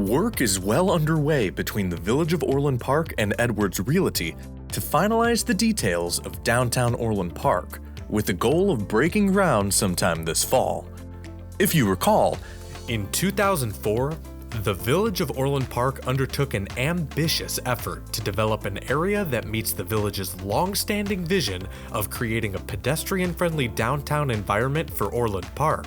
Work is well underway between the Village of Orland Park and Edwards Realty to finalize the details of downtown Orland Park, with the goal of breaking ground sometime this fall. If you recall, in 2004, the Village of Orland Park undertook an ambitious effort to develop an area that meets the village's long-standing vision of creating a pedestrian-friendly downtown environment for Orland Park.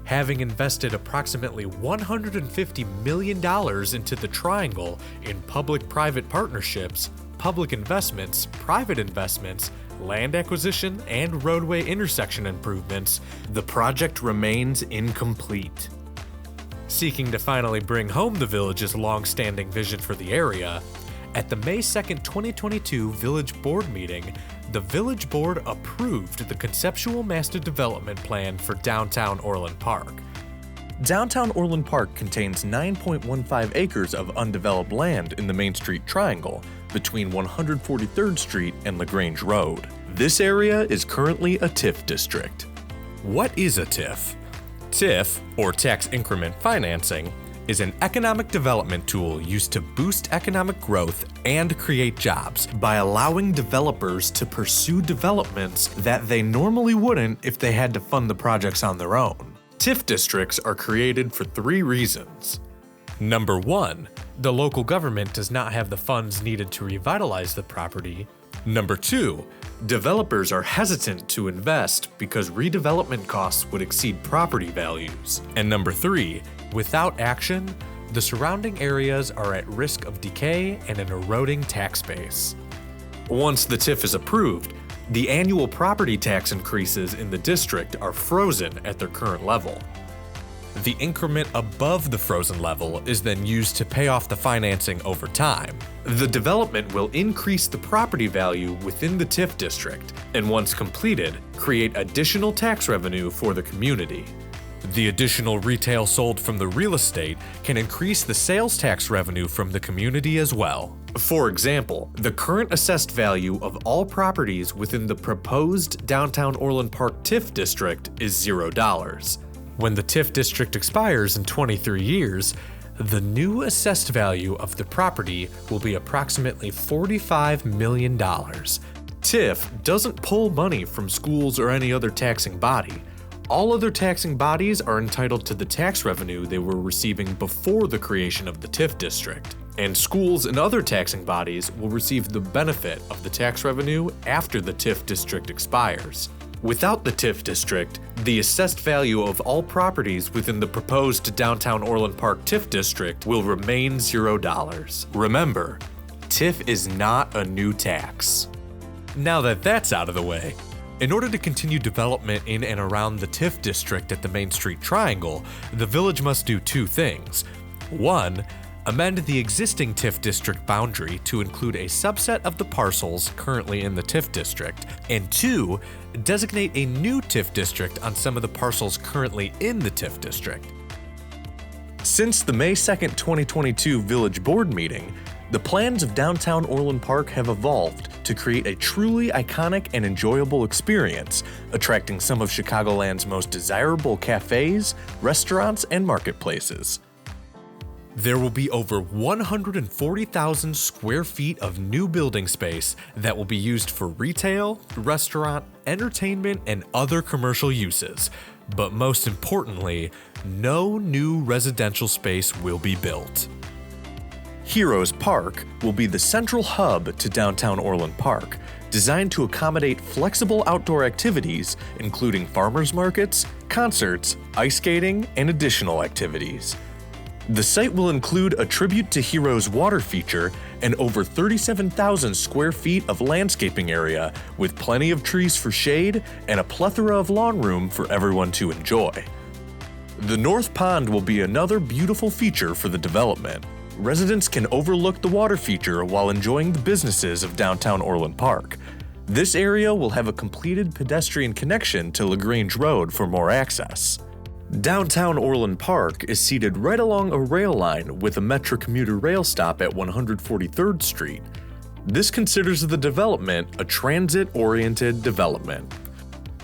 Having invested approximately $150 million into the triangle in public-private partnerships, public investments, private investments, land acquisition, and roadway intersection improvements, the project remains incomplete. Seeking to finally bring home the village's long-standing vision for the area, at the May 2, 2022 Village Board meeting, the Village Board approved the conceptual master development plan for downtown Orland Park. Downtown Orland Park contains 9.15 acres of undeveloped land in the Main Street Triangle between 143rd Street and LaGrange Road. This area is currently a TIF district. What is a TIF? TIF, or tax increment financing, is an economic development tool used to boost economic growth and create jobs by allowing developers to pursue developments that they normally wouldn't if they had to fund the projects on their own. TIF districts are created for 3 reasons. Number 1, the local government does not have the funds needed to revitalize the property. Number 2, developers are hesitant to invest because redevelopment costs would exceed property values. And number 3, without action, the surrounding areas are at risk of decay and an eroding tax base. Once the TIF is approved, the annual property tax increases in the district are frozen at their current level. The increment above the frozen level is then used to pay off the financing over time. The development will increase the property value within the TIF district, and once completed, create additional tax revenue for the community. The additional retail sold from the real estate can increase the sales tax revenue from the community as well. For example, the current assessed value of all properties within the proposed downtown Orland Park TIF district is $0. When the TIF district expires in 23 years, the new assessed value of the property will be approximately $45 million. TIF doesn't pull money from schools or any other taxing body. All other taxing bodies are entitled to the tax revenue they were receiving before the creation of the TIF district, and schools and other taxing bodies will receive the benefit of the tax revenue after the TIF district expires. Without the TIF district, the assessed value of all properties within the proposed downtown Orland Park TIF district will remain $0. Remember, TIF is not a new tax. Now that that's out of the way, in order to continue development in and around the TIF district at the Main Street Triangle, the village must do 2 things. 1, amend the existing TIF district boundary to include a subset of the parcels currently in the TIF district, and 2, designate a new TIF district on some of the parcels currently in the TIF district. Since the May 2, 2022 Village Board meeting, the plans of downtown Orland Park have evolved to create a truly iconic and enjoyable experience, attracting some of Chicagoland's most desirable cafes, restaurants, and marketplaces. There will be over 140,000 square feet of new building space that will be used for retail, restaurant, entertainment, and other commercial uses. But most importantly, no new residential space will be built. Heroes Park will be the central hub to downtown Orland Park, designed to accommodate flexible outdoor activities, including farmers markets, concerts, ice skating, and additional activities. The site will include a Tribute to Heroes water feature and over 37,000 square feet of landscaping area, with plenty of trees for shade and a plethora of lawn room for everyone to enjoy. The North Pond will be another beautiful feature for the development. Residents can overlook the water feature while enjoying the businesses of downtown Orland Park. This area will have a completed pedestrian connection to LaGrange Road for more access. Downtown Orland Park is seated right along a rail line with a Metro commuter rail stop at 143rd Street. This considers the development a transit-oriented development.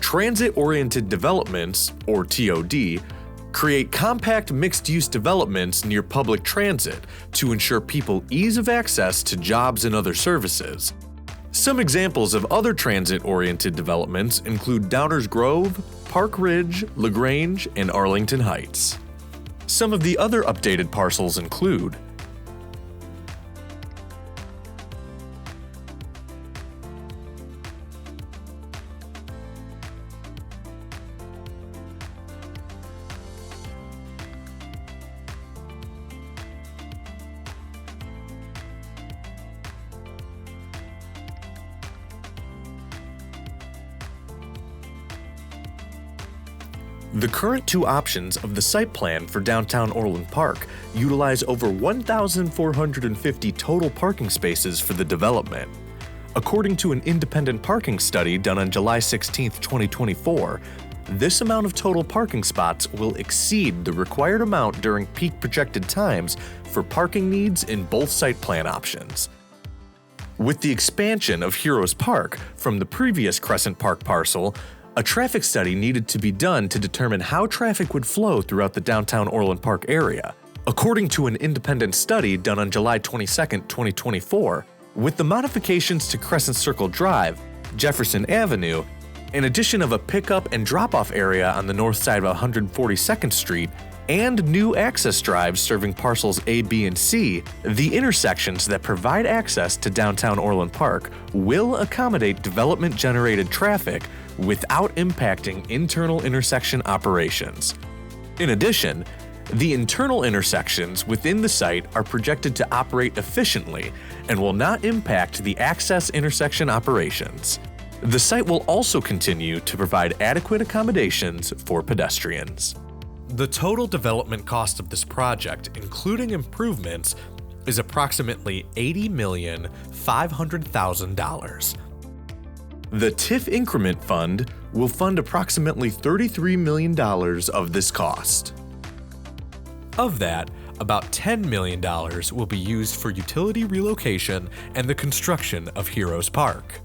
Transit-oriented developments, or TOD, Create compact mixed-use developments near public transit to ensure people ease of access to jobs and other services. Some examples of other transit-oriented developments include Downers Grove, Park Ridge, LaGrange, and Arlington Heights. Some of the other updated parcels include the current two options of the site plan for downtown Orland Park utilize over 1,450 total parking spaces for the development. According to an independent parking study done on July 16, 2024, this amount of total parking spots will exceed the required amount during peak projected times for parking needs in both site plan options. With the expansion of Heroes Park from the previous Crescent Park parcel, a traffic study needed to be done to determine how traffic would flow throughout the downtown Orland Park area. According to an independent study done on July 22, 2024, with the modifications to Crescent Circle Drive, Jefferson Avenue, in addition of a pickup and drop-off area on the north side of 142nd Street, and new access drives serving parcels A, B, and C, the intersections that provide access to downtown Orland Park will accommodate development-generated traffic without impacting internal intersection operations. In addition, the internal intersections within the site are projected to operate efficiently and will not impact the access intersection operations. The site will also continue to provide adequate accommodations for pedestrians. The total development cost of this project, including improvements, is approximately $80,500,000. The TIF Increment Fund will fund approximately $33 million of this cost. Of that, about $10 million will be used for utility relocation and the construction of Heroes Park.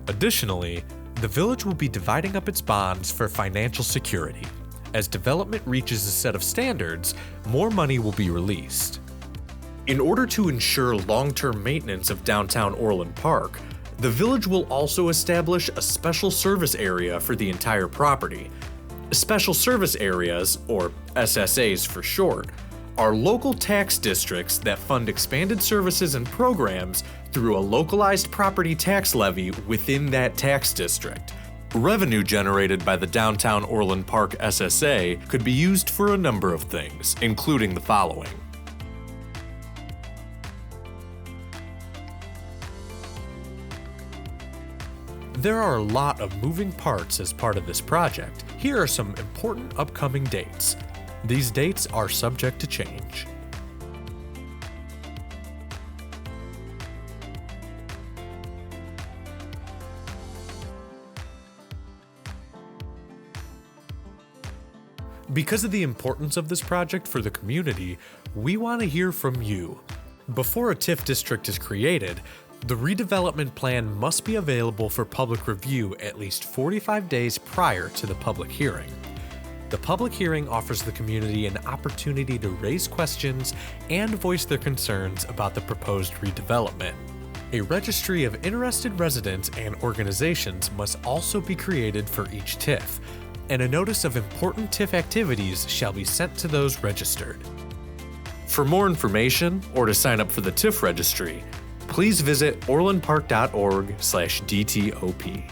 Additionally, the village will be dividing up its bonds for financial security. As development reaches a set of standards, more money will be released. In order to ensure long-term maintenance of downtown Orland Park, the village will also establish a special service area for the entire property. Special service areas, or SSAs for short, are local tax districts that fund expanded services and programs through a localized property tax levy within that tax district. Revenue generated by the downtown Orland Park SSA could be used for a number of things, including the following. There are a lot of moving parts as part of this project. Here are some important upcoming dates. These dates are subject to change. Because of the importance of this project for the community, we want to hear from you. Before a TIF district is created, the redevelopment plan must be available for public review at least 45 days prior to the public hearing. The public hearing offers the community an opportunity to raise questions and voice their concerns about the proposed redevelopment. A registry of interested residents and organizations must also be created for each TIF, and a notice of important TIF activities shall be sent to those registered. For more information or to sign up for the TIF registry, please visit orlandpark.org/DTOP.